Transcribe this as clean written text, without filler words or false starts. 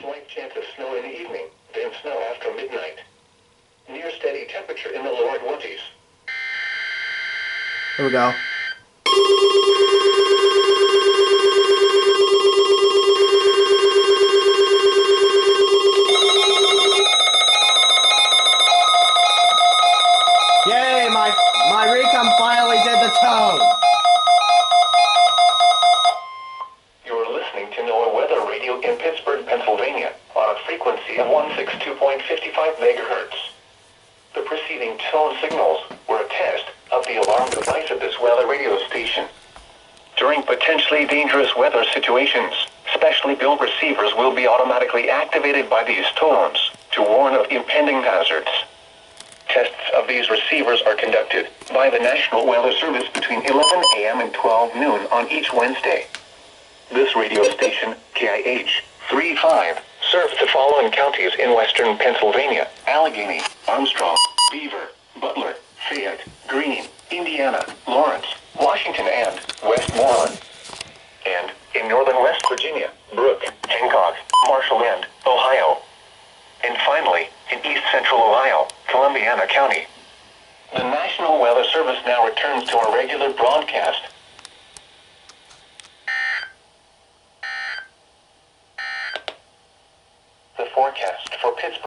slight chance of snow in the evening, then snow after midnight. Near steady temperature in the lower 20s. Here we go. Yay, my recon finally did the tone. You're listening to NOAA Weather Radio in Pittsburgh, Pennsylvania, on a frequency of 162.55 megahertz. The preceding tone signals were a test of the alarm device at this weather radio station. During potentially dangerous weather situations, specially built receivers will be automatically activated by these tones to warn of impending hazards. Tests of these receivers are conducted by the National Weather Service between 11 a.m. and 12 noon on each Wednesday. This radio station, KIH35, serves the following counties in western Pennsylvania: Allegheny, Armstrong, Beaver, Butler, Fayette, Greene, Indiana, Lawrence, Washington, and Westmoreland. And in northern West Virginia, Brooke, Hancock, Marshall, and Ohio. And finally, in east central Ohio, Columbiana County. The National Weather Service now returns to our regular broadcast. The forecast for Pittsburgh.